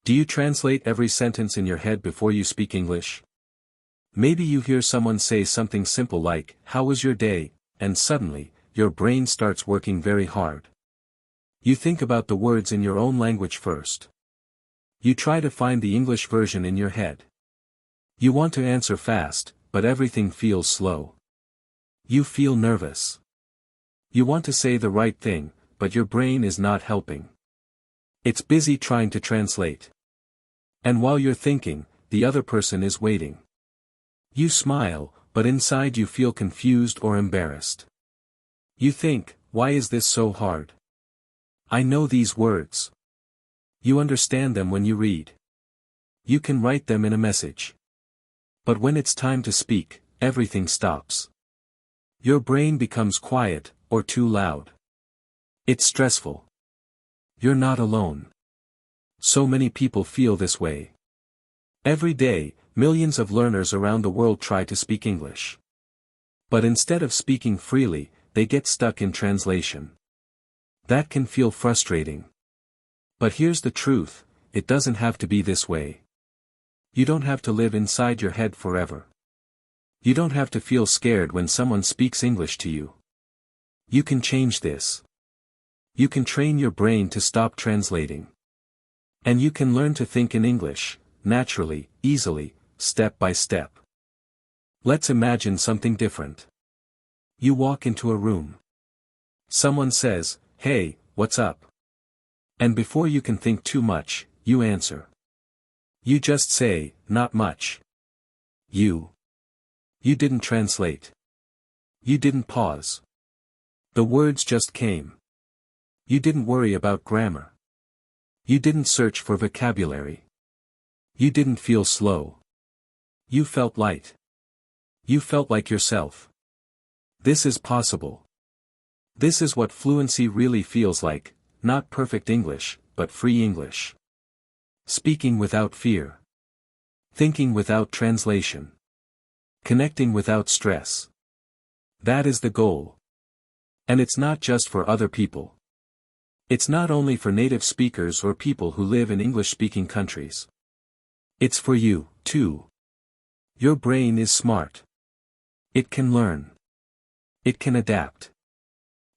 Do you translate every sentence in your head before you speak English? Maybe you hear someone say something simple like, "How was your day?" and suddenly, your brain starts working very hard. You think about the words in your own language first. You try to find the English version in your head. You want to answer fast, but everything feels slow. You feel nervous. You want to say the right thing, but your brain is not helping. It's busy trying to translate. And while you're thinking, the other person is waiting. You smile, but inside you feel confused or embarrassed. You think, why is this so hard? I know these words. You understand them when you read. You can write them in a message. But when it's time to speak, everything stops. Your brain becomes quiet, or too loud. It's stressful. You're not alone. So many people feel this way. Every day, millions of learners around the world try to speak English. But instead of speaking freely, they get stuck in translation. That can feel frustrating. But here's the truth, it doesn't have to be this way. You don't have to live inside your head forever. You don't have to feel scared when someone speaks English to you. You can change this. You can train your brain to stop translating. And you can learn to think in English, naturally, easily, step by step. Let's imagine something different. You walk into a room. Someone says, "Hey, what's up?" And before you can think too much, you answer. You just say, "Not much." You didn't translate. You didn't pause. The words just came. You didn't worry about grammar. You didn't search for vocabulary. You didn't feel slow. You felt light. You felt like yourself. This is possible. This is what fluency really feels like, not perfect English, but free English. Speaking without fear. Thinking without translation. Connecting without stress. That is the goal. And it's not just for other people. It's not only for native speakers or people who live in English-speaking countries. It's for you, too. Your brain is smart. It can learn. It can adapt.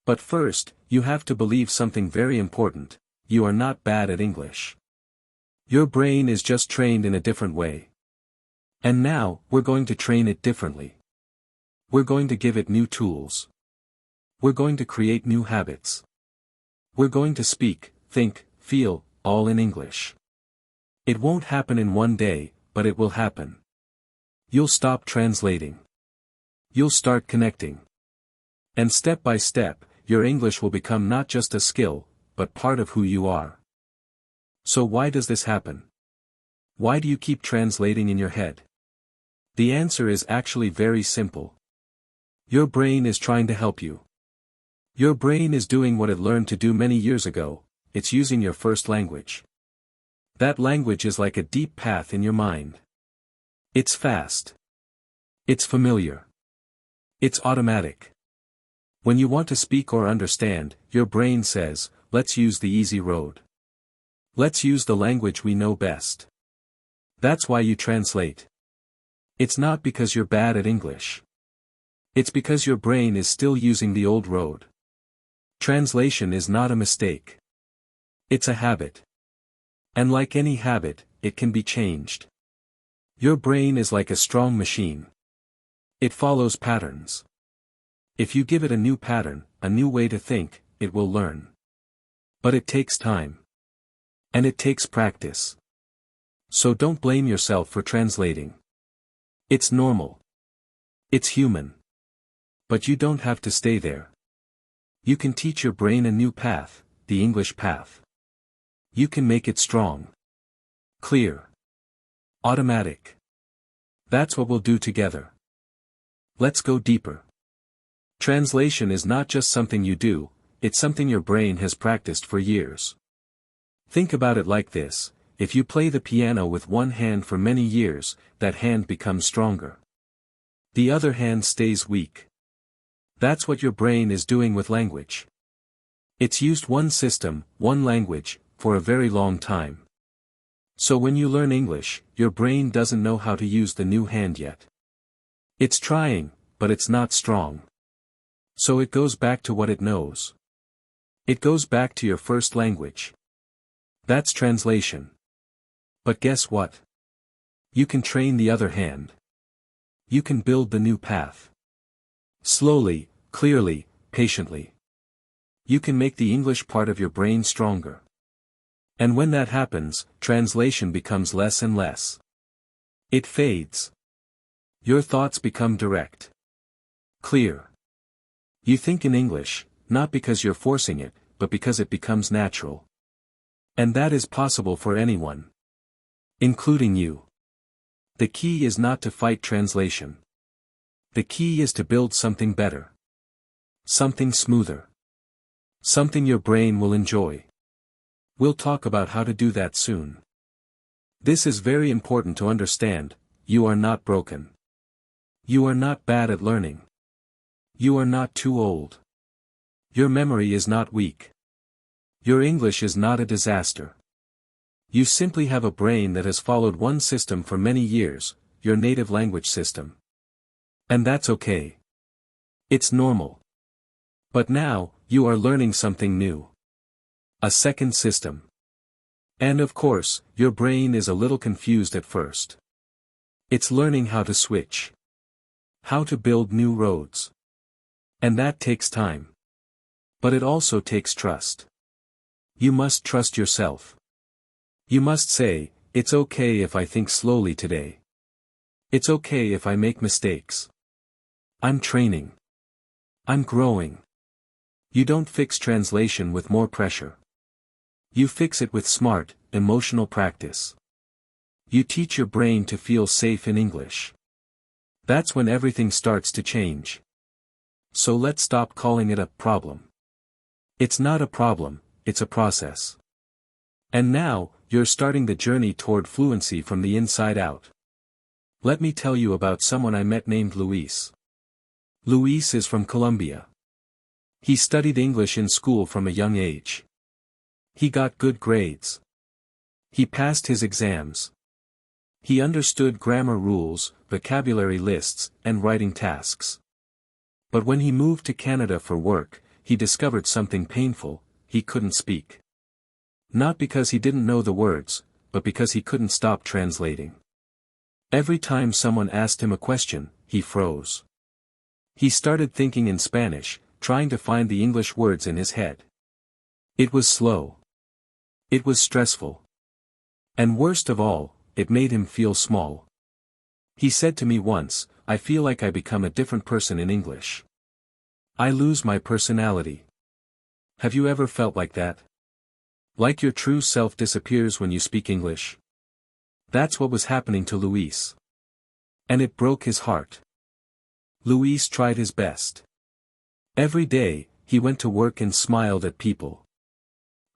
But first, you have to believe something very important: you are not bad at English. Your brain is just trained in a different way. And now, we're going to train it differently. We're going to give it new tools. We're going to create new habits. We're going to speak, think, feel, all in English. It won't happen in one day, but it will happen. You'll stop translating. You'll start connecting. And step by step, your English will become not just a skill, but part of who you are. So why does this happen? Why do you keep translating in your head? The answer is actually very simple. Your brain is trying to help you. Your brain is doing what it learned to do many years ago, it's using your first language. That language is like a deep path in your mind. It's fast. It's familiar. It's automatic. When you want to speak or understand, your brain says, "Let's use the easy road. Let's use the language we know best." That's why you translate. It's not because you're bad at English. It's because your brain is still using the old road. Translation is not a mistake. It's a habit. And like any habit, it can be changed. Your brain is like a strong machine. It follows patterns. If you give it a new pattern, a new way to think, it will learn. But it takes time. And it takes practice. So don't blame yourself for translating. It's normal. It's human. But you don't have to stay there. You can teach your brain a new path, the English path. You can make it strong. Clear. Automatic. That's what we'll do together. Let's go deeper. Translation is not just something you do, it's something your brain has practiced for years. Think about it like this: if you play the piano with one hand for many years, that hand becomes stronger. The other hand stays weak. That's what your brain is doing with language. It's used one system, one language, for a very long time. So when you learn English, your brain doesn't know how to use the new hand yet. It's trying, but it's not strong. So it goes back to what it knows. It goes back to your first language. That's translation. But guess what? You can train the other hand. You can build the new path. Slowly, clearly, patiently. You can make the English part of your brain stronger. And when that happens, translation becomes less and less. It fades. Your thoughts become direct. Clear. You think in English, not because you're forcing it, but because it becomes natural. And that is possible for anyone. Including you. The key is not to fight translation. The key is to build something better. Something smoother. Something your brain will enjoy. We'll talk about how to do that soon. This is very important to understand. You are not broken. You are not bad at learning. You are not too old. Your memory is not weak. Your English is not a disaster. You simply have a brain that has followed one system for many years, your native language system. And that's okay. It's normal. But now, you are learning something new. A second system. And of course, your brain is a little confused at first. It's learning how to switch. How to build new roads. And that takes time. But it also takes trust. You must trust yourself. You must say, it's okay if I think slowly today. It's okay if I make mistakes. I'm training. I'm growing. You don't fix translation with more pressure. You fix it with smart, emotional practice. You teach your brain to feel safe in English. That's when everything starts to change. So let's stop calling it a problem. It's not a problem, it's a process. And now, you're starting the journey toward fluency from the inside out. Let me tell you about someone I met named Luis. Luis is from Colombia. He studied English in school from a young age. He got good grades. He passed his exams. He understood grammar rules, vocabulary lists, and writing tasks. But when he moved to Canada for work, he discovered something painful: he couldn't speak. Not because he didn't know the words, but because he couldn't stop translating. Every time someone asked him a question, he froze. He started thinking in Spanish, trying to find the English words in his head. It was slow. It was stressful. And worst of all, it made him feel small. He said to me once, "I feel like I become a different person in English. I lose my personality." Have you ever felt like that? Like your true self disappears when you speak English? That's what was happening to Luis. And it broke his heart. Luis tried his best. Every day, he went to work and smiled at people.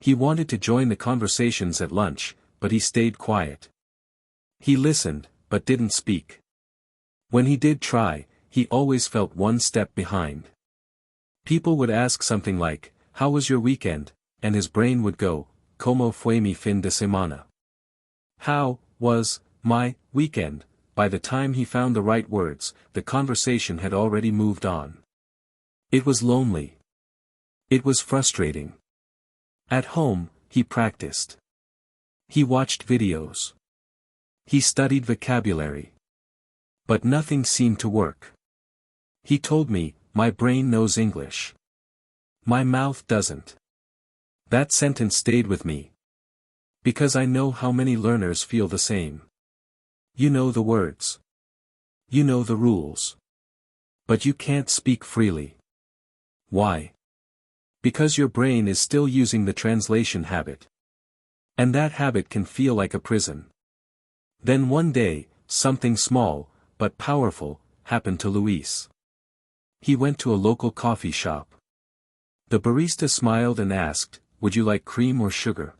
He wanted to join the conversations at lunch, but he stayed quiet. He listened, but didn't speak. When he did try, he always felt one step behind. People would ask something like, "How was your weekend?" and his brain would go, "¿Cómo fue mi fin de semana?" How was my weekend? By the time he found the right words, the conversation had already moved on. It was lonely. It was frustrating. At home, he practiced. He watched videos. He studied vocabulary. But nothing seemed to work. He told me, "My brain knows English. My mouth doesn't." That sentence stayed with me. Because I know how many learners feel the same. You know the words. You know the rules. But you can't speak freely. Why? Because your brain is still using the translation habit. And that habit can feel like a prison. Then one day, something small, but powerful, happened to Luis. He went to a local coffee shop. The barista smiled and asked, "Would you like cream or sugar?"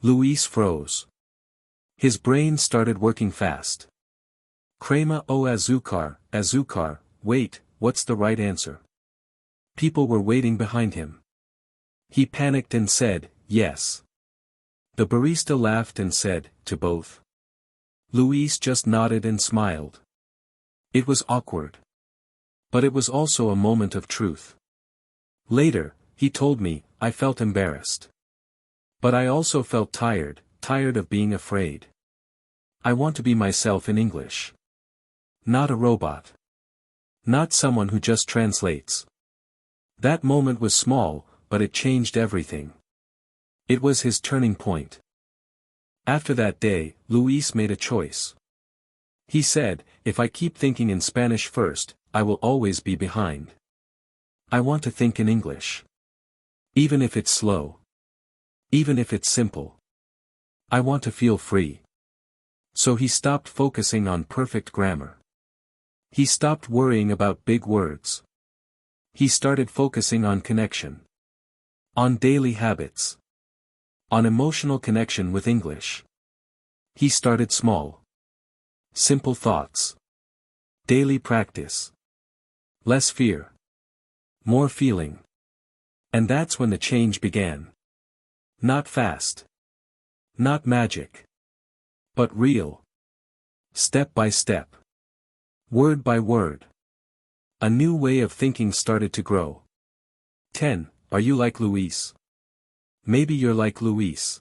Luis froze. His brain started working fast. Crema o azúcar, azúcar, wait, what's the right answer? People were waiting behind him. He panicked and said, "Yes." The barista laughed and said, to both. Luis just nodded and smiled. It was awkward. But it was also a moment of truth. Later, he told me, I felt embarrassed. But I also felt tired of being afraid. I want to be myself in English. Not a robot. Not someone who just translates. That moment was small, but it changed everything. It was his turning point. After that day, Luis made a choice. He said, if I keep thinking in Spanish first, I will always be behind. I want to think in English. Even if it's slow. Even if it's simple. I want to feel free. So he stopped focusing on perfect grammar. He stopped worrying about big words. He started focusing on connection. On daily habits. On emotional connection with English. He started small. Simple thoughts. Daily practice. Less fear. More feeling. And that's when the change began. Not fast. Not magic. But real. Step by step. Word by word. A new way of thinking started to grow. 10. Are you like Luis? Maybe you're like Luis.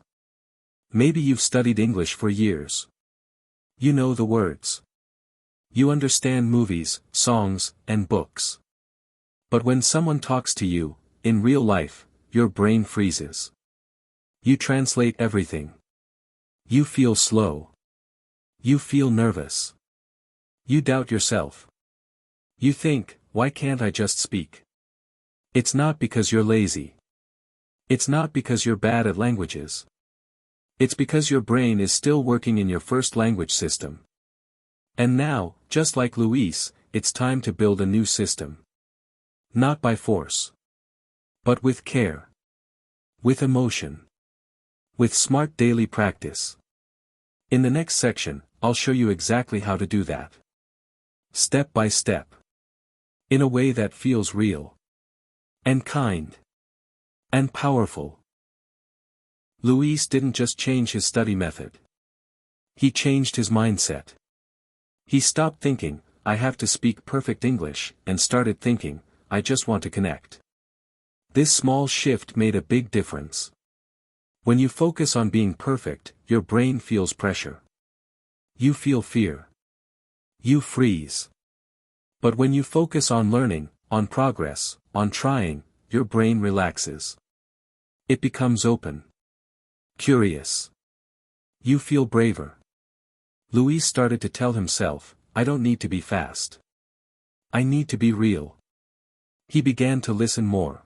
Maybe you've studied English for years. You know the words. You understand movies, songs, and books. But when someone talks to you, in real life, your brain freezes. You translate everything. You feel slow. You feel nervous. You doubt yourself. You think, why can't I just speak? It's not because you're lazy. It's not because you're bad at languages. It's because your brain is still working in your first language system. And now, just like Luis, it's time to build a new system. Not by force. But with care. With emotion. With smart daily practice. In the next section, I'll show you exactly how to do that. Step by step. In a way that feels real. And kind. And powerful. Luis didn't just change his study method. He changed his mindset. He stopped thinking, I have to speak perfect English, and started thinking, I just want to connect. This small shift made a big difference. When you focus on being perfect, your brain feels pressure. You feel fear. You freeze. But when you focus on learning, on progress, on trying, your brain relaxes. It becomes open. Curious. You feel braver. Luis started to tell himself, I don't need to be fast. I need to be real. He began to listen more.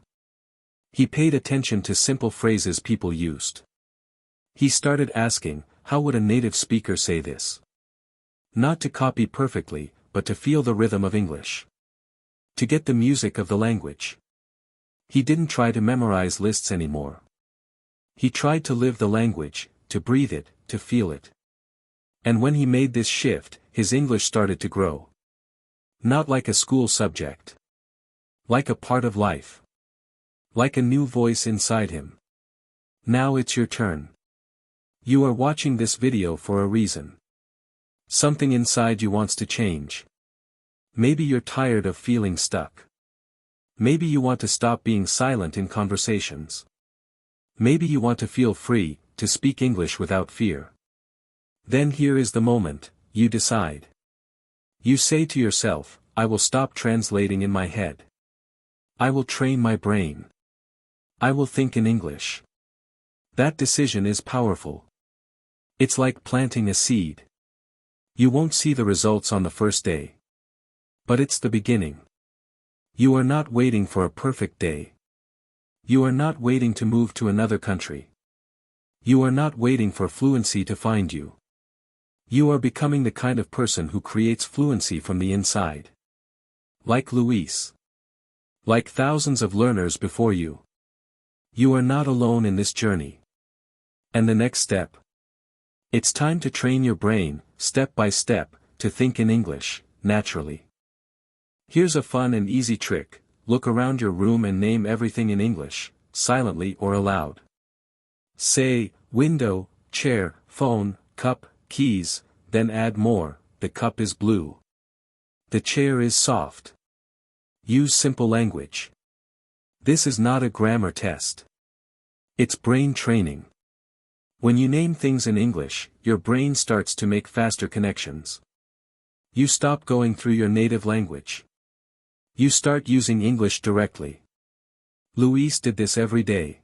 He paid attention to simple phrases people used. He started asking, how would a native speaker say this? Not to copy perfectly, but to feel the rhythm of English. To get the music of the language. He didn't try to memorize lists anymore. He tried to live the language, to breathe it, to feel it. And when he made this shift, his English started to grow. Not like a school subject. Like a part of life. Like a new voice inside him. Now it's your turn. You are watching this video for a reason. Something inside you wants to change. Maybe you're tired of feeling stuck. Maybe you want to stop being silent in conversations. Maybe you want to feel free, to speak English without fear. Then here is the moment, you decide. You say to yourself, I will stop translating in my head. I will train my brain. I will think in English. That decision is powerful. It's like planting a seed. You won't see the results on the first day. But it's the beginning. You are not waiting for a perfect day. You are not waiting to move to another country. You are not waiting for fluency to find you. You are becoming the kind of person who creates fluency from the inside. Like Luis. Like thousands of learners before you. You are not alone in this journey. And the next step? It's time to train your brain, step by step, to think in English, naturally. Here's a fun and easy trick, look around your room and name everything in English, silently or aloud. Say, window, chair, phone, cup, keys, then add more, the cup is blue. The chair is soft. Use simple language. This is not a grammar test. It's brain training. When you name things in English, your brain starts to make faster connections. You stop going through your native language. You start using English directly. Luis did this every day.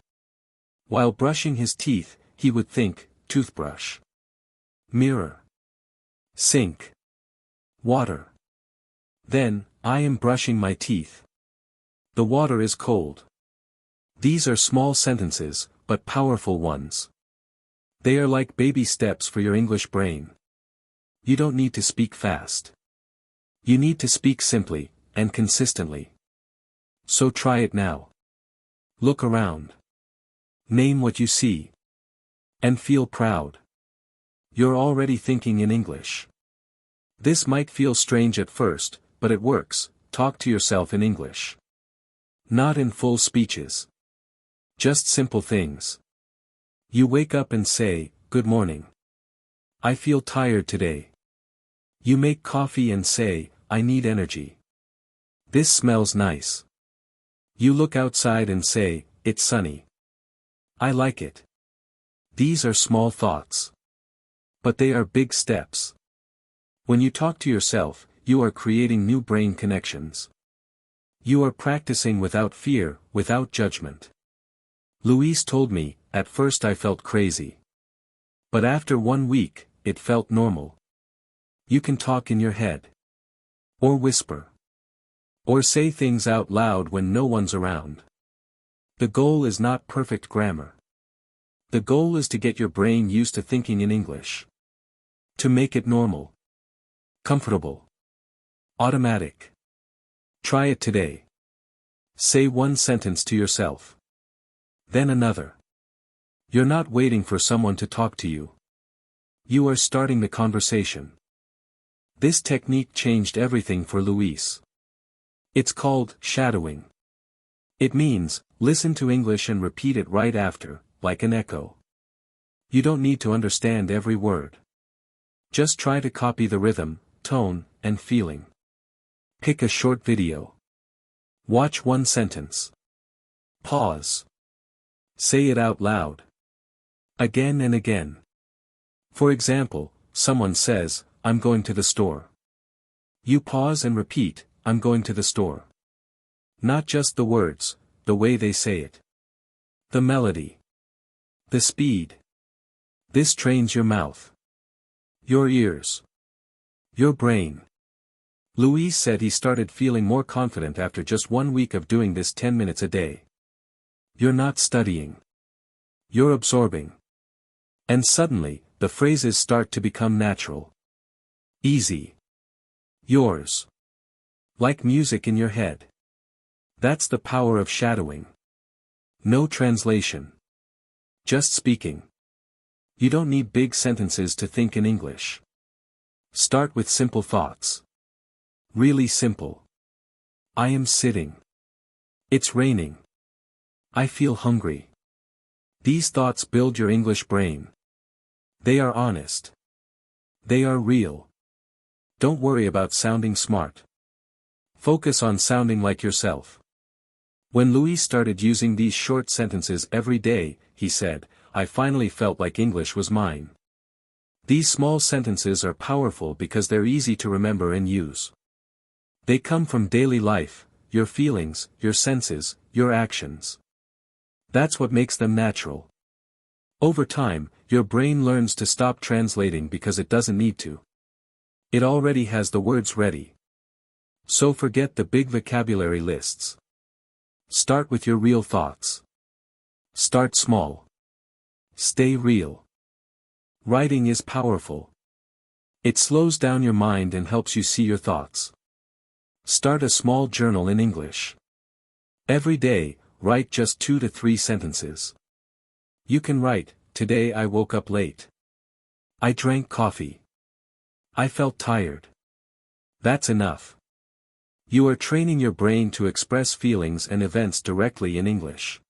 While brushing his teeth, he would think, toothbrush, mirror, sink, water. Then, I am brushing my teeth. The water is cold. These are small sentences, but powerful ones. They are like baby steps for your English brain. You don't need to speak fast. You need to speak simply, and consistently. So try it now. Look around. Name what you see. And feel proud. You're already thinking in English. This might feel strange at first, but it works. Talk to yourself in English. Not in full speeches. Just simple things. You wake up and say, "Good morning. I feel tired today." You make coffee and say, "I need energy. This smells nice." You look outside and say, "It's sunny. I like it." These are small thoughts. But they are big steps. When you talk to yourself, you are creating new brain connections. You are practicing without fear, without judgment. Luis told me, at first I felt crazy. But after 1 week, it felt normal. You can talk in your head. Or whisper. Or say things out loud when no one's around. The goal is not perfect grammar. The goal is to get your brain used to thinking in English. To make it normal. Comfortable. Automatic. Try it today. Say one sentence to yourself. Then another. You're not waiting for someone to talk to you. You are starting the conversation. This technique changed everything for Luis. It's called shadowing. It means, listen to English and repeat it right after, like an echo. You don't need to understand every word. Just try to copy the rhythm, tone, and feeling. Pick a short video. Watch one sentence. Pause. Say it out loud. Again and again. For example, someone says, "I'm going to the store." You pause and repeat, "I'm going to the store." Not just the words, the way they say it. The melody. The speed. This trains your mouth. Your ears. Your brain. Luis said he started feeling more confident after just 1 week of doing this 10 minutes a day. You're not studying. You're absorbing. And suddenly, the phrases start to become natural. Easy. Yours. Like music in your head. That's the power of shadowing. No translation. Just speaking. You don't need big sentences to think in English. Start with simple thoughts. Really simple. I am sitting. It's raining. I feel hungry. These thoughts build your English brain. They are honest. They are real. Don't worry about sounding smart. Focus on sounding like yourself. When Luis started using these short sentences every day, he said, "I finally felt like English was mine." These small sentences are powerful because they're easy to remember and use. They come from daily life, your feelings, your senses, your actions. That's what makes them natural. Over time, your brain learns to stop translating because it doesn't need to. It already has the words ready. So forget the big vocabulary lists. Start with your real thoughts. Start small. Stay real. Writing is powerful. It slows down your mind and helps you see your thoughts. Start a small journal in English. Every day, write just 2 to 3 sentences. You can write, "Today I woke up late. I drank coffee. I felt tired." That's enough. You are training your brain to express feelings and events directly in English.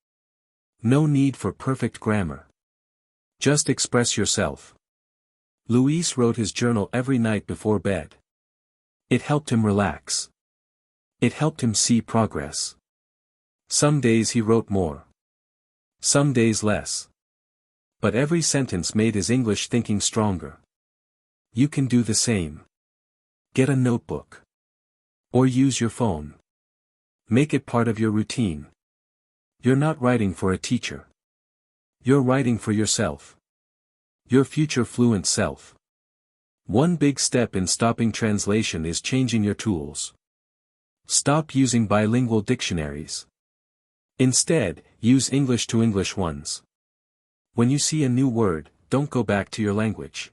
No need for perfect grammar. Just express yourself. Luis wrote his journal every night before bed. It helped him relax. It helped him see progress. Some days he wrote more. Some days less. But every sentence made his English thinking stronger. You can do the same. Get a notebook. Or use your phone. Make it part of your routine. You're not writing for a teacher. You're writing for yourself. Your future fluent self. One big step in stopping translation is changing your tools. Stop using bilingual dictionaries. Instead, use English to English ones. When you see a new word, don't go back to your language.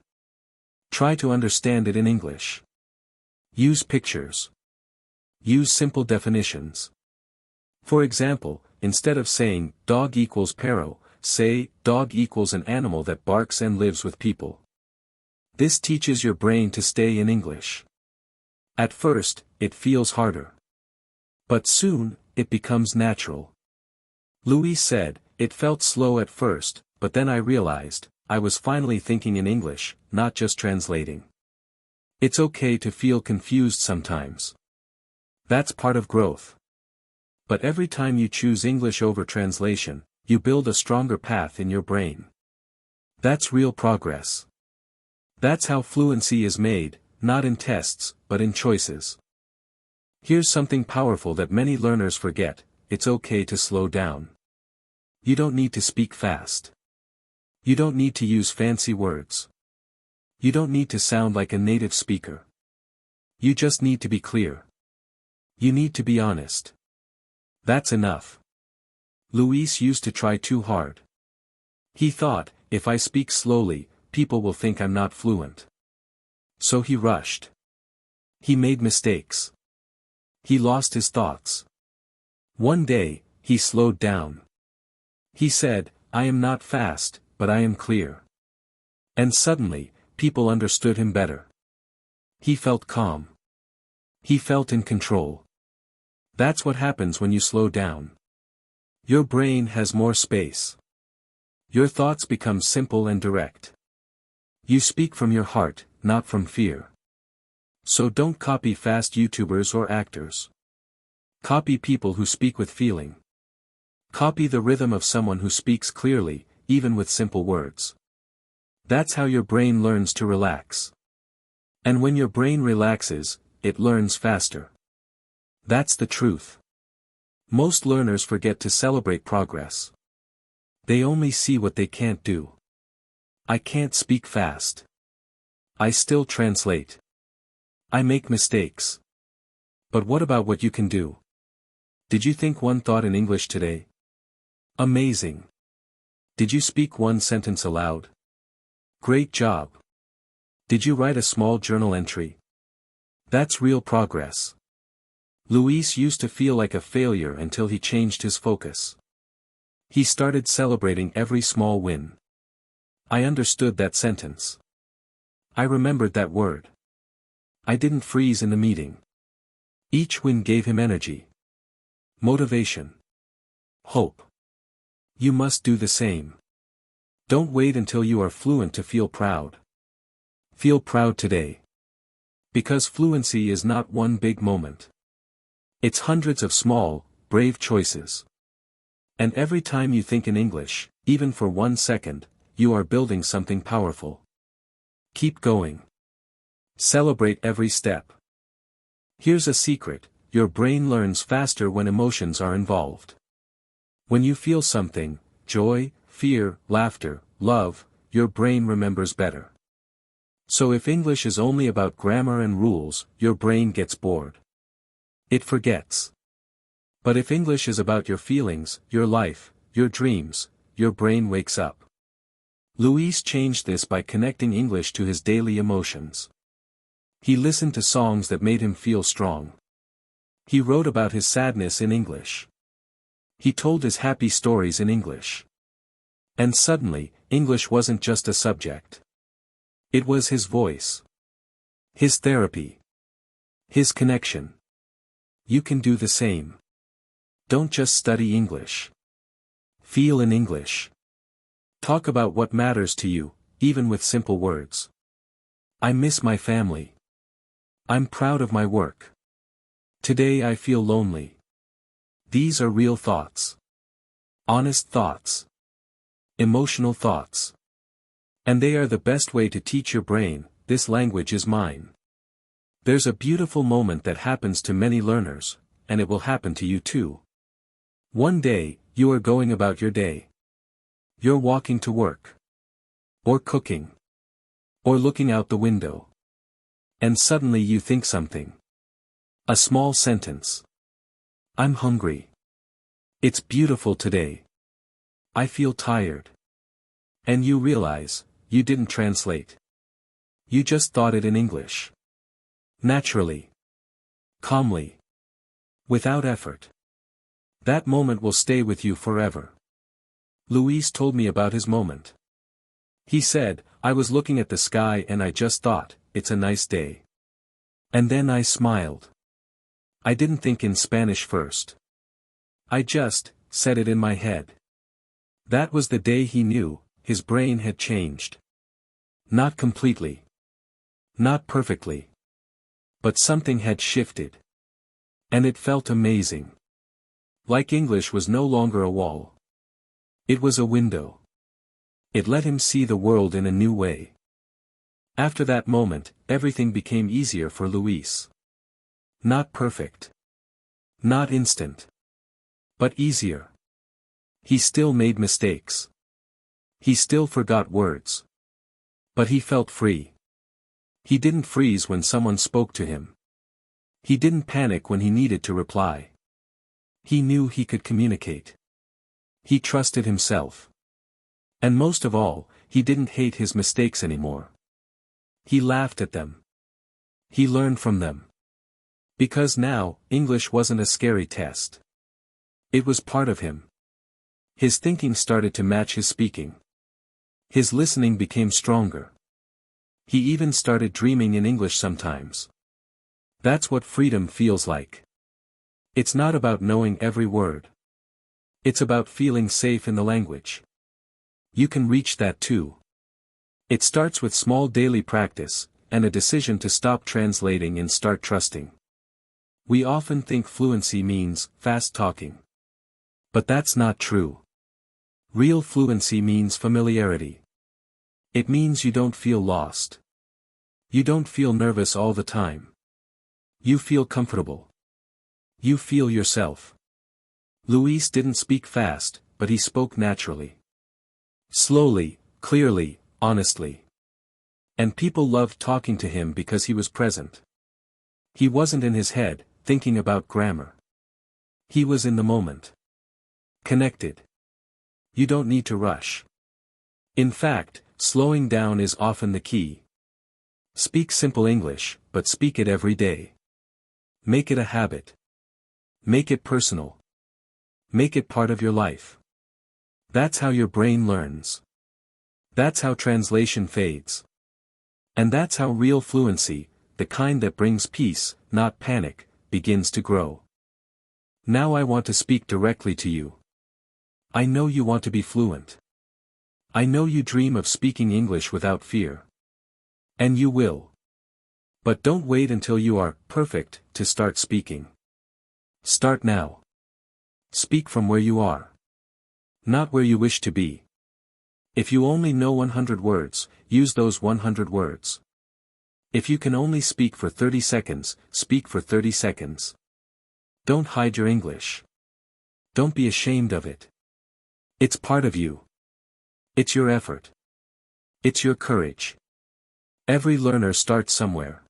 Try to understand it in English. Use pictures. Use simple definitions. For example, instead of saying, dog equals perro, say, dog equals an animal that barks and lives with people. This teaches your brain to stay in English. At first, it feels harder. But soon, it becomes natural. Luis said, it felt slow at first, but then I realized, I was finally thinking in English, not just translating. It's okay to feel confused sometimes. That's part of growth. But every time you choose English over translation, you build a stronger path in your brain. That's real progress. That's how fluency is made, not in tests, but in choices. Here's something powerful that many learners forget: it's okay to slow down. You don't need to speak fast. You don't need to use fancy words. You don't need to sound like a native speaker. You just need to be clear. You need to be honest. That's enough. Luis used to try too hard. He thought, if I speak slowly, people will think I'm not fluent. So he rushed. He made mistakes. He lost his thoughts. One day, he slowed down. He said, I am not fast, but I am clear. And suddenly, people understood him better. He felt calm. He felt in control. That's what happens when you slow down. Your brain has more space. Your thoughts become simple and direct. You speak from your heart, not from fear. So don't copy fast YouTubers or actors. Copy people who speak with feeling. Copy the rhythm of someone who speaks clearly, even with simple words. That's how your brain learns to relax. And when your brain relaxes, it learns faster. That's the truth. Most learners forget to celebrate progress. They only see what they can't do. I can't speak fast. I still translate. I make mistakes. But what about what you can do? Did you think one thought in English today? Amazing. Did you speak one sentence aloud? Great job. Did you write a small journal entry? That's real progress. Luis used to feel like a failure until he changed his focus. He started celebrating every small win. I understood that sentence. I remembered that word. I didn't freeze in the meeting. Each win gave him energy. Motivation. Hope. You must do the same. Don't wait until you are fluent to feel proud. Feel proud today. Because fluency is not one big moment. It's hundreds of small, brave choices. And every time you think in English, even for 1 second, you are building something powerful. Keep going. Celebrate every step. Here's a secret: your brain learns faster when emotions are involved. When you feel something, joy, fear, laughter, love, your brain remembers better. So if English is only about grammar and rules, your brain gets bored. It forgets. But if English is about your feelings, your life, your dreams, your brain wakes up. Luis changed this by connecting English to his daily emotions. He listened to songs that made him feel strong. He wrote about his sadness in English. He told his happy stories in English. And suddenly, English wasn't just a subject. It was his voice. His therapy. His connection. You can do the same. Don't just study English. Feel in English. Talk about what matters to you, even with simple words. I miss my family. I'm proud of my work. Today I feel lonely. These are real thoughts. Honest thoughts. Emotional thoughts. And they are the best way to teach your brain, this language is mine. There's a beautiful moment that happens to many learners, and it will happen to you too. One day, you are going about your day. You're walking to work. Or cooking. Or looking out the window. And suddenly you think something. A small sentence. I'm hungry. It's beautiful today. I feel tired. And you realize, you didn't translate. You just thought it in English. Naturally. Calmly. Without effort. That moment will stay with you forever. Luis told me about his moment. He said, I was looking at the sky and I just thought, it's a nice day. And then I smiled. I didn't think in Spanish first. I just said it in my head. That was the day he knew, his brain had changed. Not completely. Not perfectly. But something had shifted. And it felt amazing. Like English was no longer a wall. It was a window. It let him see the world in a new way. After that moment, everything became easier for Luis. Not perfect. Not instant. But easier. He still made mistakes. He still forgot words. But he felt free. He didn't freeze when someone spoke to him. He didn't panic when he needed to reply. He knew he could communicate. He trusted himself. And most of all, he didn't hate his mistakes anymore. He laughed at them. He learned from them. Because now, English wasn't a scary test. It was part of him. His thinking started to match his speaking. His listening became stronger. He even started dreaming in English sometimes. That's what freedom feels like. It's not about knowing every word. It's about feeling safe in the language. You can reach that too. It starts with small daily practice, and a decision to stop translating and start trusting. We often think fluency means fast talking. But that's not true. Real fluency means familiarity. It means you don't feel lost. You don't feel nervous all the time. You feel comfortable. You feel yourself. Luis didn't speak fast, but he spoke naturally. Slowly, clearly, honestly. And people loved talking to him because he was present. He wasn't in his head, thinking about grammar. He was in the moment. Connected. You don't need to rush. In fact, slowing down is often the key. Speak simple English, but speak it every day. Make it a habit. Make it personal. Make it part of your life. That's how your brain learns. That's how translation fades. And that's how real fluency, the kind that brings peace, not panic, begins to grow. Now I want to speak directly to you. I know you want to be fluent. I know you dream of speaking English without fear. And you will. But don't wait until you are perfect to start speaking. Start now. Speak from where you are. Not where you wish to be. If you only know 100 words, use those 100 words. If you can only speak for 30 seconds, speak for 30 seconds. Don't hide your English. Don't be ashamed of it. It's part of you. It's your effort. It's your courage. Every learner starts somewhere.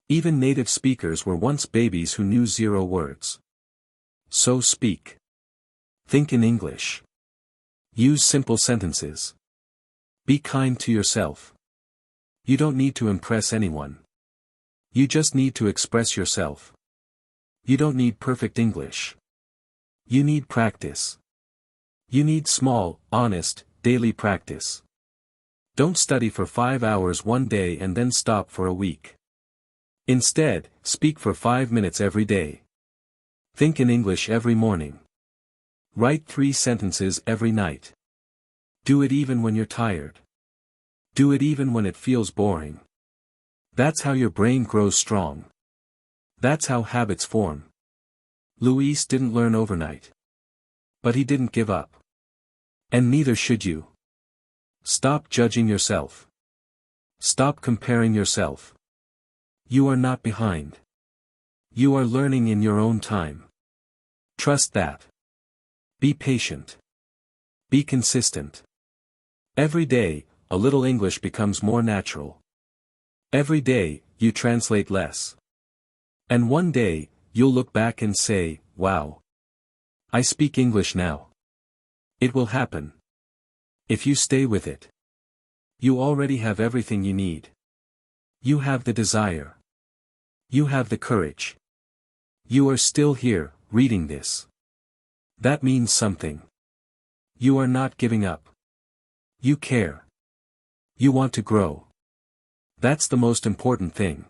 Even native speakers were once babies who knew 0 words. So speak. Think in English. Use simple sentences. Be kind to yourself. You don't need to impress anyone. You just need to express yourself. You don't need perfect English. You need practice. You need small, honest, daily practice. Don't study for 5 hours one day and then stop for a week. Instead, speak for 5 minutes every day. Think in English every morning. Write 3 sentences every night. Do it even when you're tired. Do it even when it feels boring. That's how your brain grows strong. That's how habits form. Luis didn't learn overnight. But he didn't give up. And neither should you. Stop judging yourself. Stop comparing yourself. You are not behind. You are learning in your own time. Trust that. Be patient. Be consistent. Every day, a little English becomes more natural. Every day, you translate less. And one day, you'll look back and say, wow. I speak English now. It will happen. If you stay with it. You already have everything you need. You have the desire. You have the courage. You are still here, reading this. That means something. You are not giving up. You care. You want to grow. That's the most important thing.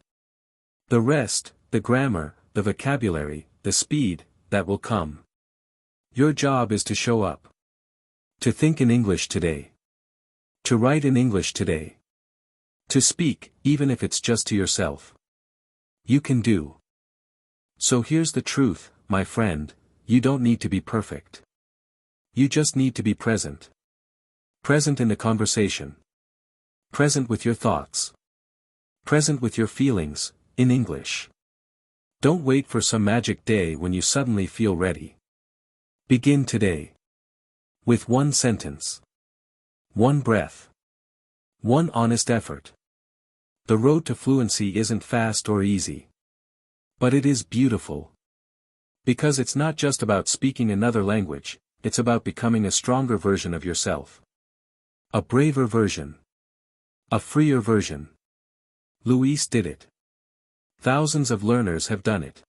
The rest, the grammar, the vocabulary, the speed, that will come. Your job is to show up. To think in English today. To write in English today. To speak, even if it's just to yourself. You can do. So here's the truth, my friend, you don't need to be perfect. You just need to be present. Present in the conversation. Present with your thoughts. Present with your feelings, in English. Don't wait for some magic day when you suddenly feel ready. Begin today. With one sentence. One breath. One honest effort. The road to fluency isn't fast or easy. But it is beautiful. Because it's not just about speaking another language, it's about becoming a stronger version of yourself. A braver version. A freer version. Luis did it. Thousands of learners have done it.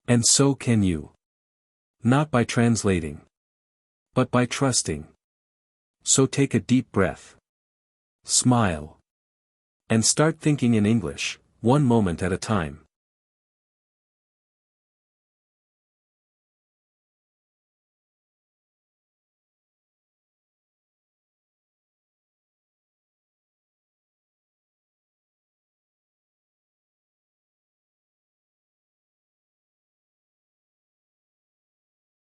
And so can you. Not by translating. But by trusting. So take a deep breath. Smile. And start thinking in English, one moment at a time.